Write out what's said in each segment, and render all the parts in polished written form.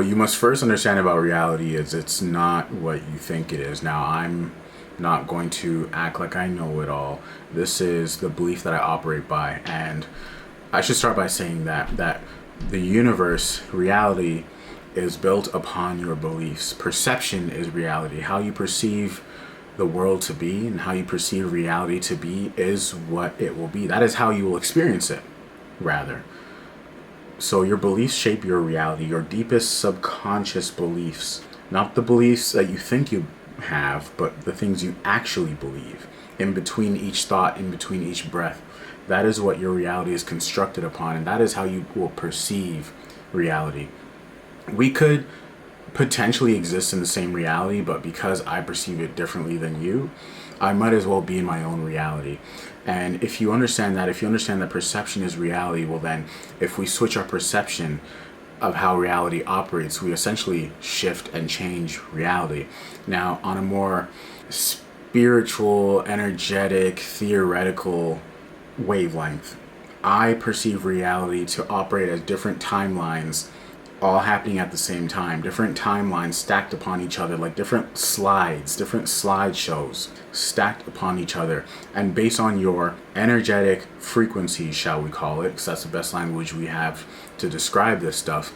What you must first understand about reality is it's not what you think it is. Now, I'm not going to act like I know it all. This is the belief that I operate by, and I should start by saying that the universe, reality, is built upon your beliefs. Perception is reality. How you perceive the world to be and how you perceive reality to be is what it will be. That is how you will experience it, rather. So your beliefs shape your reality, your deepest subconscious beliefs. Not the beliefs that you think you have, but the things you actually believe. In between each thought, in between each breath. That is what your reality is constructed upon, and that is how you will perceive reality. We could potentially exist in the same reality, but because I perceive it differently than you, I might as well be in my own reality. And if you understand that perception is reality, well then, if we switch our perception of how reality operates, we essentially shift and change reality. Now, on a more spiritual, energetic, theoretical wavelength, I perceive reality to operate as different timelines all happening at the same time, different timelines stacked upon each other, like different slides, different slideshows stacked upon each other. And based on your energetic frequency, shall we call it, because that's the best language we have to describe this stuff,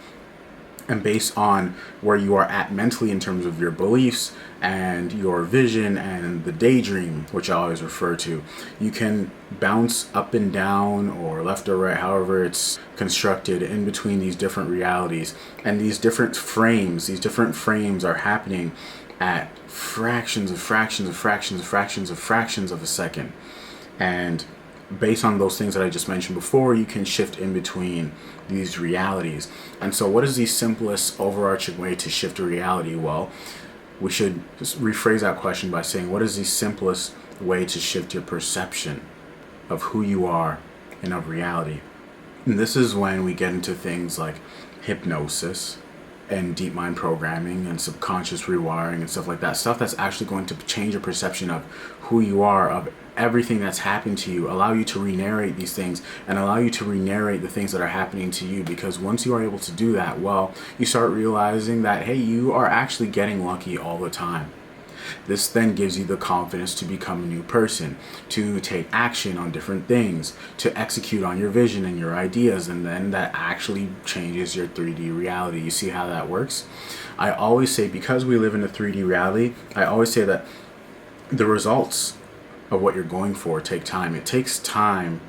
and based on where you are at mentally in terms of your beliefs and your vision and the daydream, which I always refer to, you can bounce up and down or left or right, however it's constructed, in between these different realities. And these different frames are happening at fractions of a second. And based on those things that I just mentioned before, you can shift in between these realities. And so what is the simplest overarching way to shift a reality? Well, we should just rephrase that question by saying, what is the simplest way to shift your perception of who you are and of reality? And this is when we get into things like hypnosis and deep mind programming and subconscious rewiring and stuff like that. Stuff that's actually going to change your perception of who you are, of everything that's happened to you, allow you to re-narrate these things and allow you to re-narrate the things that are happening to you. Because once you are able to do that, well, you start realizing that, hey, you are actually getting lucky all the time. This then gives you the confidence to become a new person, to take action on different things, to execute on your vision and your ideas, and then that actually changes your 3D reality. You see how that works? I always say, because we live in a 3D reality, I always say that the results of what you're going for take time. It takes time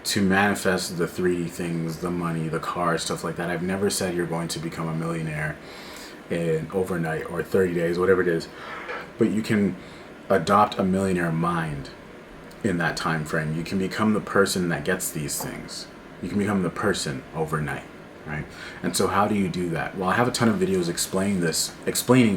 to manifest the 3D things, the money, the cars, stuff like that. I've never said you're going to become a millionaire in overnight or 30 days, whatever it is. But you can adopt a millionaire mind in that time frame. You can become the person that gets these things. You can become the person overnight, right? And so how do you do that? Well, I have a ton of videos explaining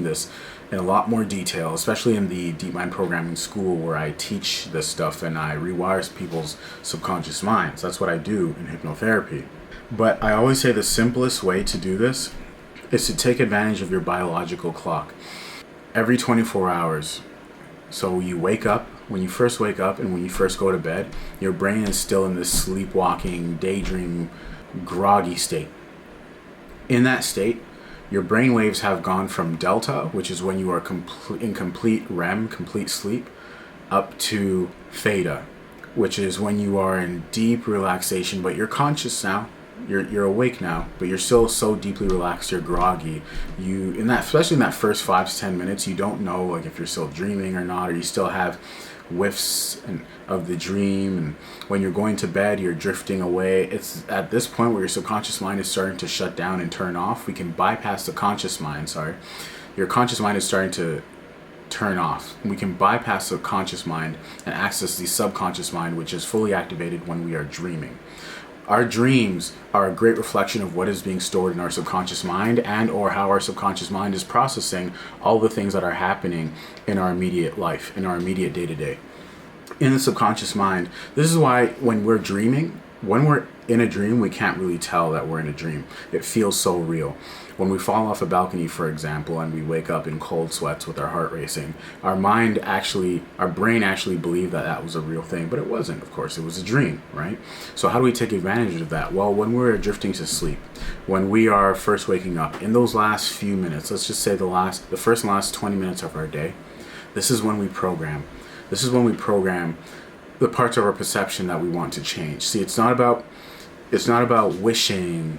this in a lot more detail, especially in the Deep Mind Programming School, where I teach this stuff and I rewire people's subconscious minds. That's what I do in hypnotherapy. But I always say the simplest way to do this is to take advantage of your biological clock. Every 24 hours. So you wake up, when you first wake up and when you first go to bed, your brain is still in this sleepwalking, daydream, groggy state. In that state, your brain waves have gone from delta, which is when you are in complete REM, complete sleep, up to theta, which is when you are in deep relaxation, but you're conscious now. You're awake now, but you're still so deeply relaxed, you're groggy. Especially in that first 5 to 10 minutes, you don't know like if you're still dreaming or not, or you still have whiffs of the dream. And when you're going to bed, you're drifting away. It's at this point where your subconscious mind is starting to shut down and turn off. We can bypass the conscious mind, Your conscious mind is starting to turn off. We can bypass the conscious mind and access the subconscious mind, which is fully activated when we are dreaming. Our dreams are a great reflection of what is being stored in our subconscious mind, and or how our subconscious mind is processing all the things that are happening in our immediate life, in our immediate day-to-day. In the subconscious mind, this is why when we're dreaming, when we're in a dream, we can't really tell that we're in a dream. It feels so real. When we fall off a balcony, for example, and we wake up in cold sweats with our heart racing, our brain actually believed that that was a real thing, but it wasn't, of course. It was a dream, right? So how do we take advantage of that? Well, when we're drifting to sleep, when we are first waking up, in those last few minutes, let's just say the first and last 20 minutes of our day, this is when we program. This is when we program the parts of our perception that we want to change. See, it's not about wishing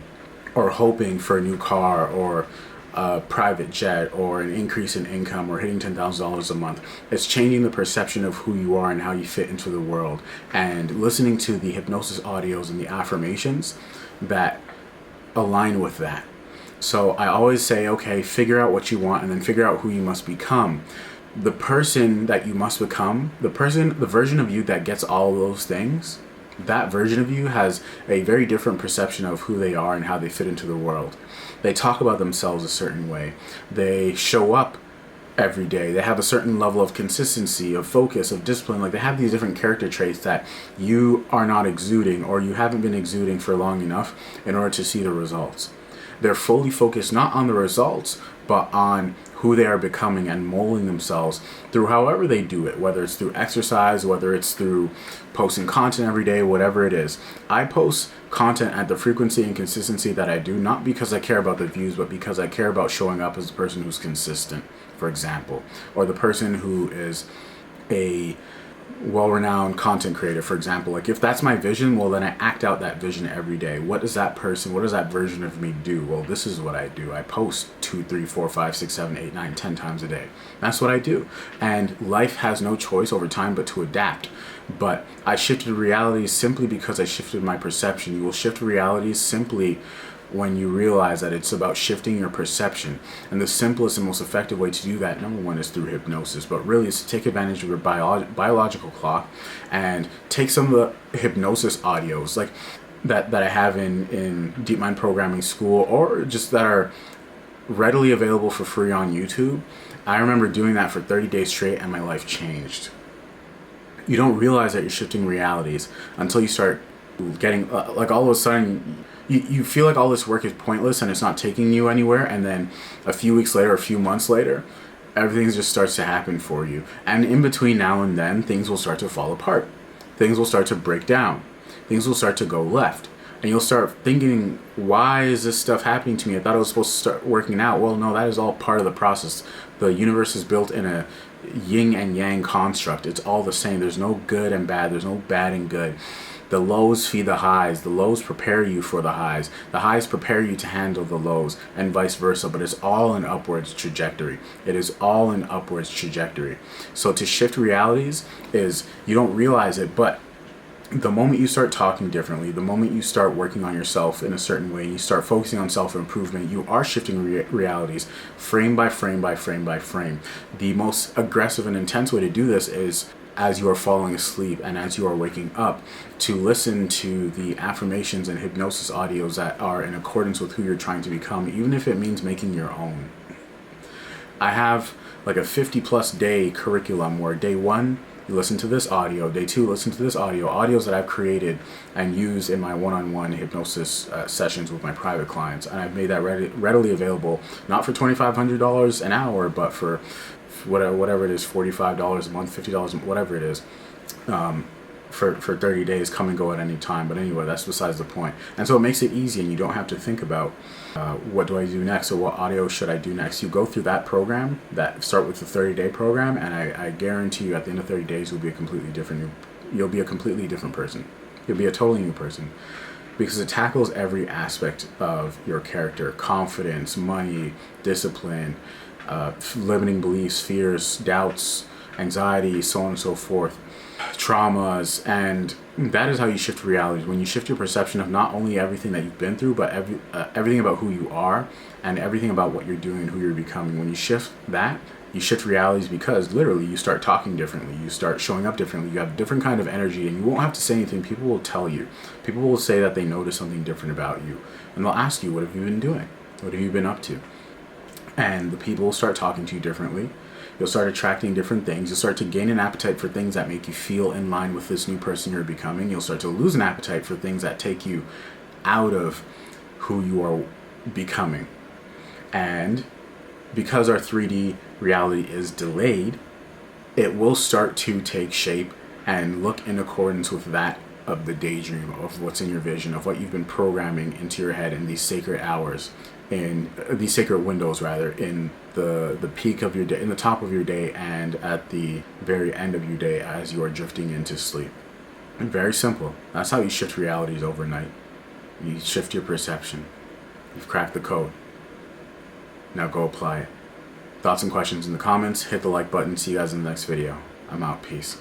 or hoping for a new car or a private jet or an increase in income or hitting $10,000 a month. It's changing the perception of who you are and how you fit into the world, and listening to the hypnosis audios and the affirmations that align with that. So I always say, okay, figure out what you want and then figure out who you must become. The person that you must become, the version of you that gets all those things, that version of you has a very different perception of who they are and how they fit into the world. They talk about themselves a certain way. They show up every day. They have a certain level of consistency, of focus, of discipline. Like, they have these different character traits that you are not exuding, or you haven't been exuding for long enough in order to see the results. They're fully focused not on the results, but on who they are becoming and molding themselves through however they do it, whether it's through exercise, whether it's through posting content every day, whatever it is. I post content at the frequency and consistency that I do, not because I care about the views, but because I care about showing up as the person who's consistent, for example, or the person who is a well-renowned content creator, for example. Like, if that's my vision, well, then I act out that vision every day. What does that version of me do? Well, this is what I do. I post 2, 3, 4, 5, 6, 7, 8, 9, 10 times a day. That's what I do. And life has no choice over time but to adapt. But I shifted realities simply because I shifted my perception. You will shift realities simply when you realize that it's about shifting your perception. And the simplest and most effective way to do that, number one, is through hypnosis, but really is to take advantage of your biological clock and take some of the hypnosis audios like that I have in Deep Mind Programming School, or just that are readily available for free on YouTube. I remember doing that for 30 days straight, and my life changed. You don't realize that you're shifting realities until you start getting like, all of a sudden you feel like all this work is pointless and it's not taking you anywhere, and then a few weeks later, a few months later, everything just starts to happen for you. And in between now and then, things will start to fall apart. Things will start to break down. Things will start to go left. And you'll start thinking, why is this stuff happening to me? I thought I was supposed to start working out. Well, no, that is all part of the process. The universe is built in a yin and yang construct. It's all the same. There's no good and bad. There's no bad and good. The lows feed the highs. The lows prepare you for the highs. The highs prepare you to handle the lows, and vice versa. But it's all an upwards trajectory. It is all an upwards trajectory. So to shift realities is, you don't realize it, but the moment you start talking differently, the moment you start working on yourself in a certain way, you start focusing on self-improvement, you are shifting realities frame by frame by frame by frame. The most aggressive and intense way to do this is as you are falling asleep and as you are waking up, to listen to the affirmations and hypnosis audios that are in accordance with who you're trying to become, even if it means making your own. I have like a 50+ day curriculum where day 1, you listen to this audio, day 2, listen to this audios that I've created and use in my one-on-one hypnosis sessions with my private clients. And I've made that readily available, not for $2,500 an hour, but for whatever it is, $45 a month, $50, whatever it is, for 30 days, come and go at any time. But anyway, that's besides the point. And so it makes it easy, and you don't have to think about what do I do next, or what audio should I do next. You go through that program, start with the 30-day program, and I guarantee you at the end of 30 days you'll be a completely different person. You'll be a totally new person, because it tackles every aspect of your character: confidence, money, discipline, limiting beliefs, fears, doubts, anxiety, so on and so forth, traumas. And that is how you shift reality. When you shift your perception of not only everything that you've been through, but everything about who you are and everything about what you're doing and who you're becoming. When you shift that, you shift realities, because literally you start talking differently, you start showing up differently, you have a different kind of energy, and you won't have to say anything. People will tell you. People will say that they notice something different about you, and they'll ask you, what have you been doing? What have you been up to? And the people will start talking to you differently. You'll start attracting different things. You'll start to gain an appetite for things that make you feel in line with this new person you're becoming. You'll start to lose an appetite for things that take you out of who you are becoming. And because our 3D reality is delayed, it will start to take shape and look in accordance with that of the daydream, of what's in your vision, of what you've been programming into your head in these sacred hours, in these sacred windows rather, in the peak of your day, in the top of your day, and at the very end of your day as you are drifting into sleep. And very simple. That's how you shift realities overnight. You shift your perception. You've cracked the code. Now go apply it. Thoughts and questions in the comments. Hit the like button. See you guys in the next video. I'm out. Peace.